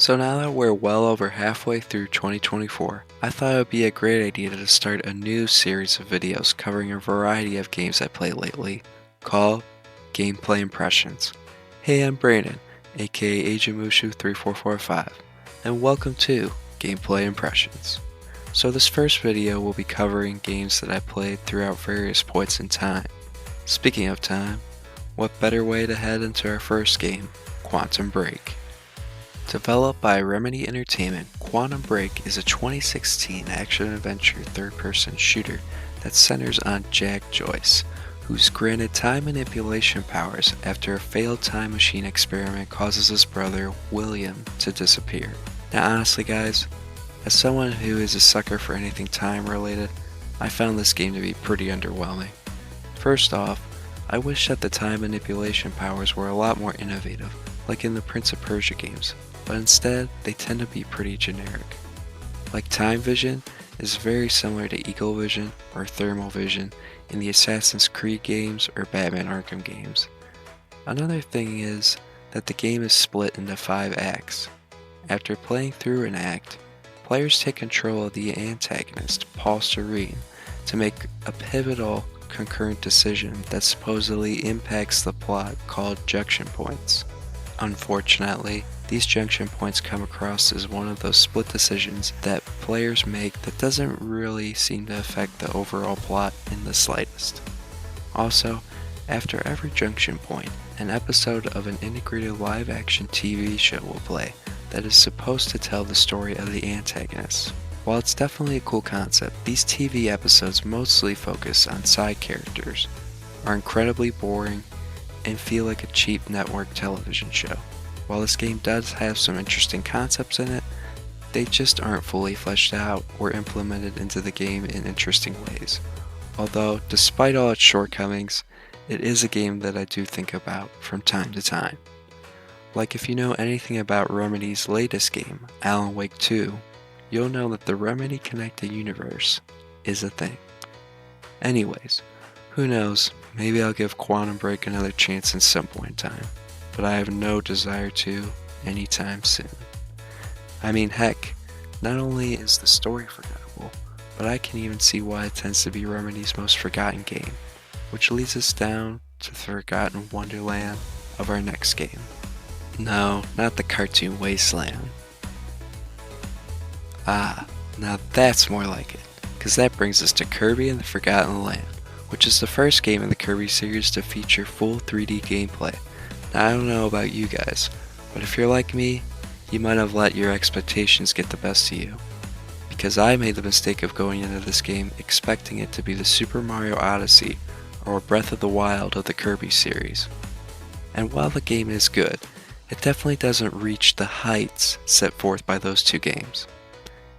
So now that we're well over halfway through 2024, I thought it would be a great idea to start a new series of videos covering a variety of games I played lately, called Gameplay Impressions. Hey, I'm Brandon, aka Agent Mushu 3445, and welcome to Gameplay Impressions. So this first video will be covering games that I played throughout various points in time. Speaking of time, what better way to head into our first game, Quantum Break. Developed by Remedy Entertainment, Quantum Break is a 2016 action-adventure third-person shooter that centers on Jack Joyce, who's granted time manipulation powers after a failed time machine experiment causes his brother, William, to disappear. Now honestly guys, as someone who is a sucker for anything time-related, I found this game to be pretty underwhelming. First off, I wish that the time manipulation powers were a lot more innovative, like in the Prince of Persia games, but instead they tend to be pretty generic. Like time vision is very similar to eagle vision or thermal vision in the Assassin's Creed games or Batman Arkham games. Another thing is that the game is split into 5 acts. After playing through an act, players take control of the antagonist, Paul Serene, to make a pivotal concurrent decision that supposedly impacts the plot called junction points. Unfortunately, these junction points come across as one of those split decisions that players make that doesn't really seem to affect the overall plot in the slightest. Also, after every junction point, an episode of an integrated live-action TV show will play that is supposed to tell the story of the antagonist. While it's definitely a cool concept, these TV episodes mostly focus on side characters, are incredibly boring, and feel like a cheap network television show. While this game does have some interesting concepts in it, they just aren't fully fleshed out or implemented into the game in interesting ways. Although, despite all its shortcomings, it is a game that I do think about from time to time. Like if you know anything about Remedy's latest game, Alan Wake 2, you'll know that the Remedy Connected Universe is a thing. Anyways, who knows, maybe I'll give Quantum Break another chance in some point in time, but I have no desire to anytime soon. I mean heck, not only is the story forgettable, but I can even see why it tends to be Remedy's most forgotten game, which leads us down to the forgotten wonderland of our next game. No, not the cartoon wasteland. Ah, now that's more like it, because that brings us to Kirby and the Forgotten Land, which is the first game in the Kirby series to feature full 3D gameplay. Now I don't know about you guys, but if you're like me, you might have let your expectations get the best of you. Because I made the mistake of going into this game expecting it to be the Super Mario Odyssey or Breath of the Wild of the Kirby series. And while the game is good, it definitely doesn't reach the heights set forth by those two games.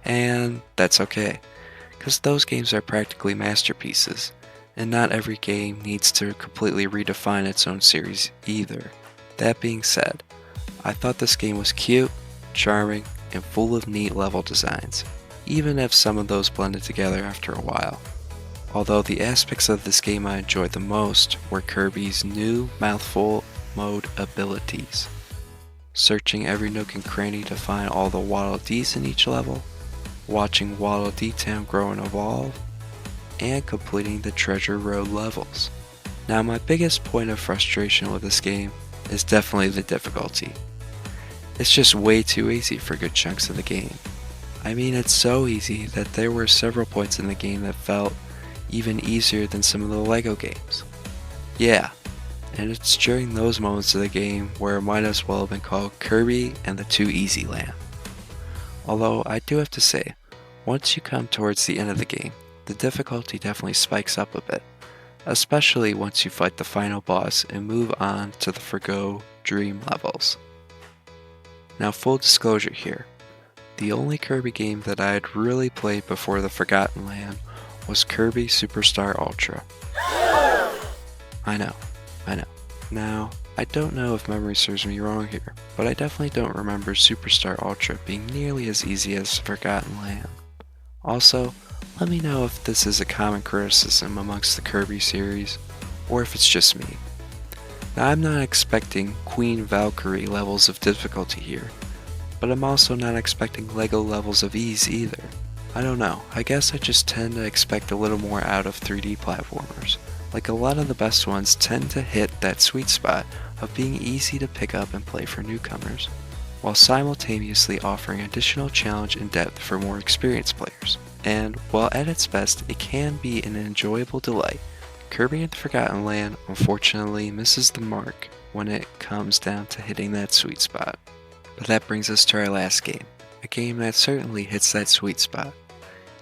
And that's okay, because those games are practically masterpieces, and not every game needs to completely redefine its own series either. That being said, I thought this game was cute, charming, and full of neat level designs, even if some of those blended together after a while. Although the aspects of this game I enjoyed the most were Kirby's new mouthful mode abilities. Searching every nook and cranny to find all the Waddle Dees in each level, watching Waddle Dee Town grow and evolve, and completing the Treasure Road levels. Now my biggest point of frustration with this game is definitely the difficulty. It's just way too easy for good chunks of the game. I mean, it's so easy that there were several points in the game that felt even easier than some of the LEGO games. Yeah, and it's during those moments of the game where it might as well have been called Kirby and the Too Easy Land. Although I do have to say, once you come towards the end of the game, the difficulty definitely spikes up a bit, especially once you fight the final boss and move on to the Forgo Dream levels. Now full disclosure here, the only Kirby game that I had really played before the Forgotten Land was Kirby Superstar Ultra. I know. Now, I don't know if memory serves me wrong here, but I definitely don't remember Superstar Ultra being nearly as easy as Forgotten Land. Also, let me know if this is a common criticism amongst the Kirby series, or if it's just me. Now I'm not expecting Queen Valkyrie levels of difficulty here, but I'm also not expecting LEGO levels of ease either. I don't know, I guess I just tend to expect a little more out of 3D platformers. Like a lot of the best ones tend to hit that sweet spot of being easy to pick up and play for newcomers, while simultaneously offering additional challenge and depth for more experienced players. And while at its best it can be an enjoyable delight, Kirby and the Forgotten Land unfortunately misses the mark when it comes down to hitting that sweet spot. But that brings us to our last game, a game that certainly hits that sweet spot.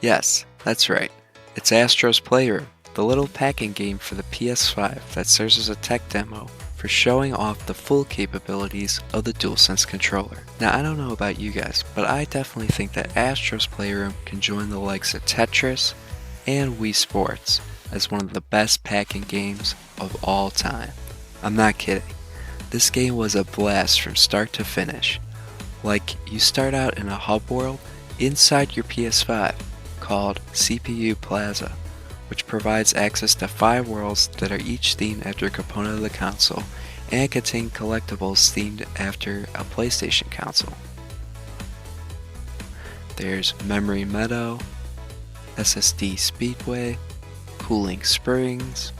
Yes, that's right, it's Astro's Playroom, the little packing game for the PS5 that serves as a tech demo for showing off the full capabilities of the DualSense controller. Now I don't know about you guys, but I definitely think that Astro's Playroom can join the likes of Tetris and Wii Sports as one of the best packing games of all time. I'm not kidding. This game was a blast from start to finish. Like, you start out in a hub world inside your PS5 called CPU Plaza, which provides access to 5 worlds that are each themed after a component of the console and contain collectibles themed after a PlayStation console. There's Memory Meadow, SSD Speedway, Cooling Springs,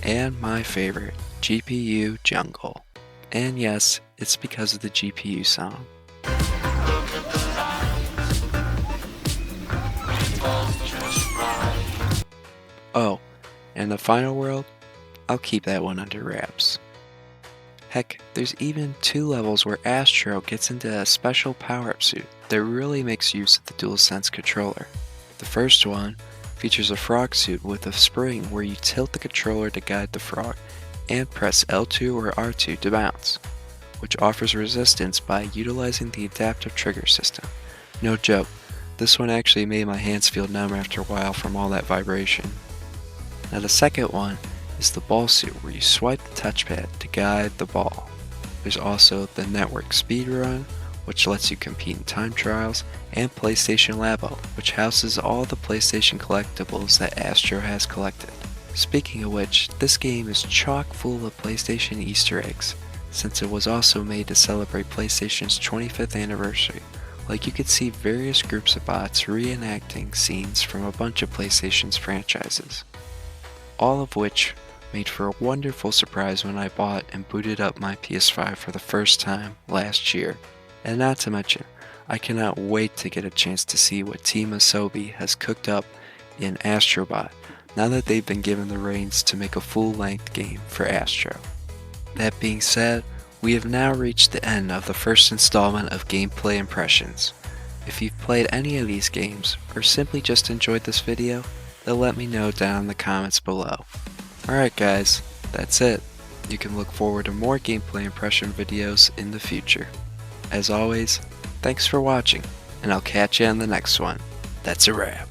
and my favorite, GPU Jungle. And yes, it's because of the GPU sound. Oh, and the final world? I'll keep that one under wraps. Heck, there's even 2 levels where Astro gets into a special power-up suit that really makes use of the DualSense controller. The first one features a frog suit with a spring where you tilt the controller to guide the frog and press L2 or R2 to bounce, which offers resistance by utilizing the adaptive trigger system. No joke, this one actually made my hands feel numb after a while from all that vibration. Now the second one is the ball suit where you swipe the touchpad to guide the ball. There's also the network speedrun, which lets you compete in time trials, and PlayStation Labo, which houses all the PlayStation collectibles that Astro has collected. Speaking of which, this game is chock full of PlayStation Easter eggs, since it was also made to celebrate PlayStation's 25th anniversary. Like, you could see various groups of bots reenacting scenes from a bunch of PlayStation's franchises. All of which made for a wonderful surprise when I bought and booted up my PS5 for the first time last year. And not to mention, I cannot wait to get a chance to see what Team Asobi has cooked up in Astrobot now that they've been given the reins to make a full-length game for Astro. That being said, we have now reached the end of the first installment of Gameplay Impressions. If you've played any of these games, or simply just enjoyed this video, then let me know down in the comments below. Alright guys, that's it. You can look forward to more gameplay impression videos in the future. As always, thanks for watching, and I'll catch you on the next one. That's a wrap.